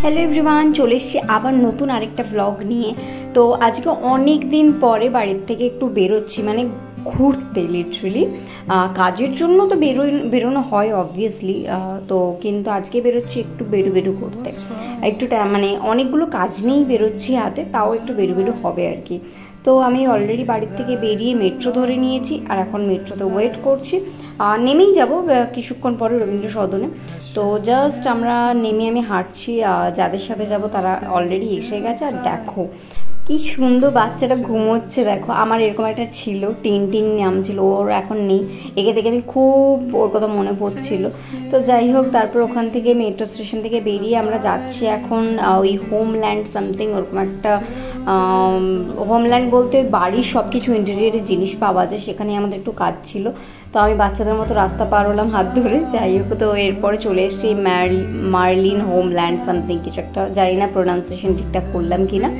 Hello everyone, চলে এসেছি আবার নতুন আরেকটা ভ্লগ নিয়ে। তো আজকে অনেক দিন পরে বাড়ির থেকে একটু বেরোচ্ছি, মানে ঘুরতে। লিটারেলি কাজের জন্য তো বেরোনো হয় অবভিয়াসলি, তো কিন্তু আজকে বেরোচ্ছি একটু বেরু করতে। একটু মানে অনেকগুলো কাজ নিয়েই বেরোচ্ছি হাতে, তাও একটু বেরু হবে আর কি। তো আমি অলরেডি বাড়ির থেকে বেরিয়ে মেট্রো ধরে নিয়েছি, আর এখন মেট্রোতে ওয়েট করছি। নেমেই যাব কিছুক্ষণ পরে রবীন্দ্র সদনে। তো জাস্ট আমরা নেমে আমি হাঁটছি, যাদের সাথে যাব তারা অলরেডি এসে গেছে। আর দেখো কি সুন্দর বাচ্চাটা ঘুমোচ্ছে, দেখো। আমার এরকম একটা ছিল, টিন নাম ছিল, ওর এখন নেই। একে থেকে আমি খুব ওর কথা মনে পড়ছিল। তো যাই হোক, তারপর ওখান থেকে মেট্রো স্টেশন থেকে বেরিয়ে আমরা যাচ্ছি এখন ওই হোমল্যান্ড সামথিং, ওরকম একটা হোমল্যান্ড বলতে বাড়ির সব কিছু ইন্টেরিয়ারের জিনিস পাওয়া যায়, সেখানে আমাদের একটু কাজ ছিল। তো আমি বাচ্চাদের মতো রাস্তা পার হলাম হাত ধরে। যাই হোক, তো এরপরে চলে এসছি মার্লিন হোমল্যান্ড সামথিং কিছু একটা, জানি না প্রোনাউন্সিয়েশন ঠিকঠাক করলাম কি না।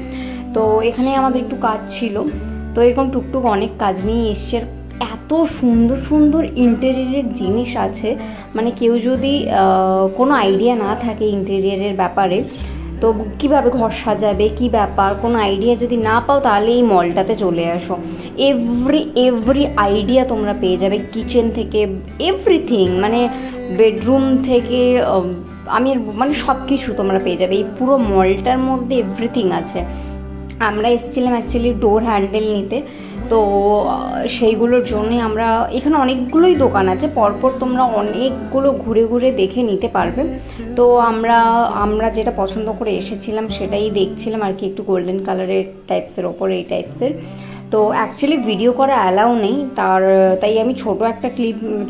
তো এখানে আমাদের একটু কাজ ছিল। তো এরকম টুকটুক অনেক কাজ নিয়ে এসছে। এত সুন্দর সুন্দর ইন্টেরিয়ারের জিনিস আছে, মানে কেউ যদি কোনো আইডিয়া না থাকে ইন্টেরিয়ারের ব্যাপারে, তো কীভাবে ঘর সাজাবে, কী ব্যাপার, কোনো আইডিয়া যদি না পাও তাহলে এই মলটাতে চলে আসো। এভরি আইডিয়া তোমরা পেয়ে যাবে, কিচেন থেকে এভরিথিং, মানে বেডরুম থেকে মানে সব কিছু তোমরা পেয়ে যাবে। এই পুরো মলটার মধ্যে এভরিথিং আছে। আমরা এসেছিলাম অ্যাকচুয়ালি ডোর হ্যান্ডেল নিতে, তো সেইগুলোর জন্যে আমরা, এখানে অনেকগুলোই দোকান আছে, পরপর তোমরা অনেকগুলো ঘুরে ঘুরে দেখে নিতে পারবে। তো আমরা যেটা পছন্দ করে এসেছিলাম সেটাই দেখছিলাম আর কি, একটু গোল্ডেন কালারের টাইপসের ওপর, এই টাইপসের। তো অ্যাকচুয়ালি ভিডিও করা অ্যালাউ নেই, তাই আমি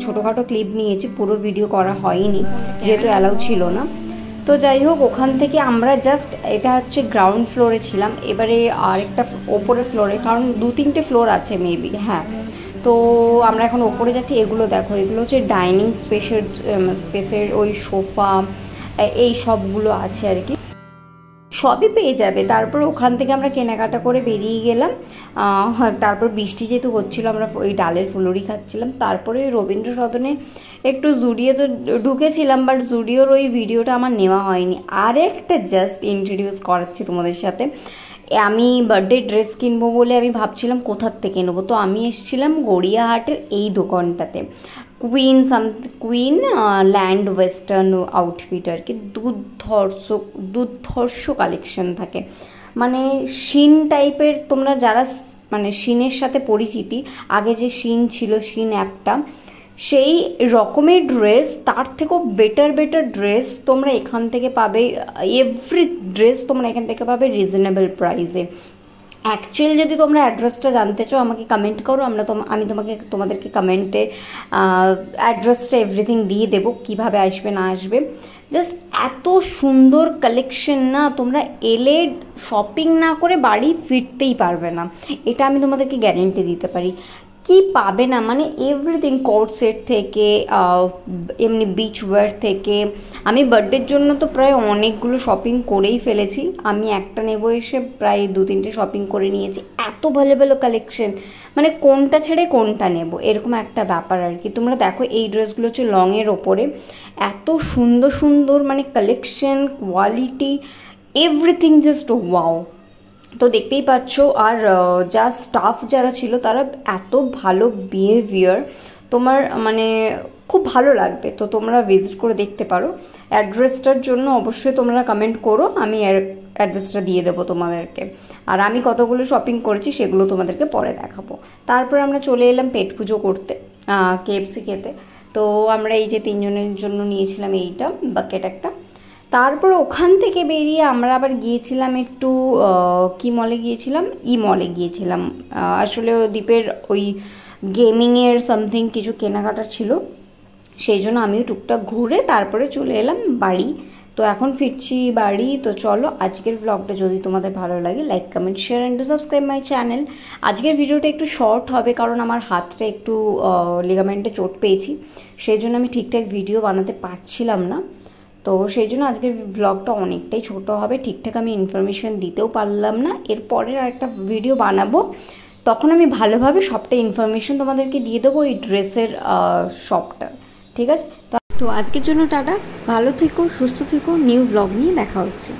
ছোটোখাটো ক্লিপ নিয়েছি, পুরো ভিডিও করা হয়নি যেহেতু অ্যালাউ ছিল না। তো যাই হোক, ওখান থেকে আমরা জাস্ট, এটা হচ্ছে গ্রাউন্ড ফ্লোরে ছিলাম, এবারে আরেকটা ওপরের ফ্লোরে, কারণ 2-3টে ফ্লোর আছে মেবি, হ্যাঁ। তো আমরা এখন ওপরে যাচ্ছি। এগুলো দেখো, এগুলো হচ্ছে ডাইনিং স্পেসের ওই সোফা, এই সবগুলো আছে আর কি, সবই পেয়ে যাবে। তারপর ওখান থেকে আমরা কেনাকাটা করে বেরিয়ে গেলাম। তারপর বৃষ্টি যেহেতু হচ্ছিলো, আমরা ওই ডালের ফুলুরি খাচ্ছিলাম। তারপরে রবীন্দ্র সদনে একটু জুডিওতে ঢুকেছিলাম, বাট জুডিওর ওই ভিডিওটা আমার নেওয়া হয়নি। আরেকটা জাস্ট ইন্ট্রোডিউস করাচ্ছি তোমাদের সাথে। আমি বার্থডে ড্রেস কিনবো বলে আমি ভাবছিলাম কোথার থেকে নেবো, তো আমি এসেছিলাম গড়িয়াহাটের এই দোকানটাতে, কুইন ল্যান্ড ওয়েস্টার্ন আউটফিট আর কি। দুর্ধর্ষ কালেকশন থাকে, মানে শিন টাইপের। তোমরা যারা মানে শিনের সাথে পরিচিতি, আগে যে শিন ছিল, শিন অ্যাপটা, সেই রকমের ড্রেস, তার থেকেও বেটার ড্রেস তোমরা এখান থেকে পাবে। এভরি ড্রেস তোমরা এখান থেকে পাবে রিজনেবল প্রাইসে। অ্যাকচুয়ালি যদি তোমরা অ্যাড্রেসটা জানতে চাও আমাকে কমেন্ট করো, আমি তোমাদেরকে কমেন্টে অ্যাড্রেসটা এভরিথিং দিয়ে দেবো, কীভাবে আসবে না আসবে। জাস্ট এত সুন্দর কালেকশন না, তোমরা এলে শপিং না করে বাড়ি ফিরতেই পারবে না, এটা আমি তোমাদেরকে গ্যারেন্টি দিতে পারি। কি পাবে না, মানে এভরিথিং, কোট সেট থেকে এমনি বিচ ওয়্যার থেকে। আমি বার্থডের জন্য তো প্রায় অনেকগুলো শপিং করেই ফেলেছি, আমি একটা নেবো এসে প্রায় 2-3টে শপিং করে নিয়েছি। এত ভালো ভালো কালেকশন, মানে কোনটা ছেড়ে কোনটা নেব এরকম একটা ব্যাপার আর কি। তোমরা দেখো, এই ড্রেসগুলো হচ্ছে লংয়ের ওপরে, এত সুন্দর সুন্দর মানে collection, quality, everything just wow. তো দেখতেই পাচ্ছ, আর যা স্টাফ যারা ছিল তারা এত ভালো বিহেভিয়ার, তোমার মানে খুব ভালো লাগবে। তো তোমরা ভিজিট করে দেখতে পারো। অ্যাড্রেসটার জন্য অবশ্যই তোমরা কমেন্ট করো, আমি অ্যাড্রেসটা দিয়ে দেবো তোমাদেরকে। আর আমি কতগুলো শপিং করেছি সেগুলো তোমাদেরকে পরে দেখাবো। তারপর আমরা চলে এলাম পেট পুজো করতে, KFC খেতে। তো আমরা এই যে 3 জনের জন্য নিয়েছিলাম এইটা বাকেট একটা। তারপর ওখান থেকে বেরিয়ে আমরা আবার গিয়েছিলাম একটু কি মলে গিয়েছিলাম, মলে গিয়েছিলাম। আসলে দ্বীপের ওই গেমিংয়ের সামথিং কিছু কেনাকাটা ছিল, সেই জন্য আমিও টুকটাক ঘুরে তারপরে চলে এলাম বাড়ি। তো এখন ফিরছি বাড়ি। তো চলো, আজকের ব্লগটা যদি তোমাদের ভালো লাগে, like, comment, share and subscribe my channel. আজকের ভিডিওটা একটু শর্ট হবে, কারণ আমার হাতটা একটু লিগামেন্টে চোট পেয়েছি, সেই জন্য আমি ঠিকঠাক ভিডিও বানাতে পারছিলাম না। তো সেই জন্য আজকের ব্লগটা অনেকটাই ছোট হবে, ঠিকঠাক আমি ইনফরমেশান দিতেও পারলাম না। এরপরের আরেকটা ভিডিও বানাবো, তখন আমি ভালোভাবে সবটা ইনফরমেশান তোমাদেরকে দিয়ে দেবো এই ড্রেসের শপটা, ঠিক আছে। তো আজকের জন্য টাটা, ভালো থেকো, সুস্থ থেকো, নিউ ব্লগ নিয়ে দেখা হচ্ছে।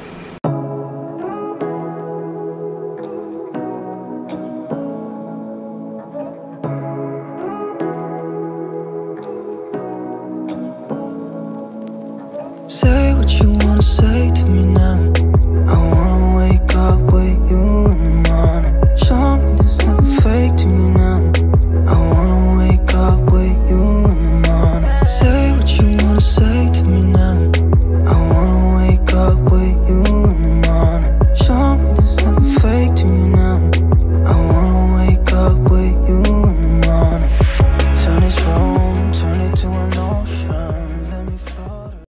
Say what you want.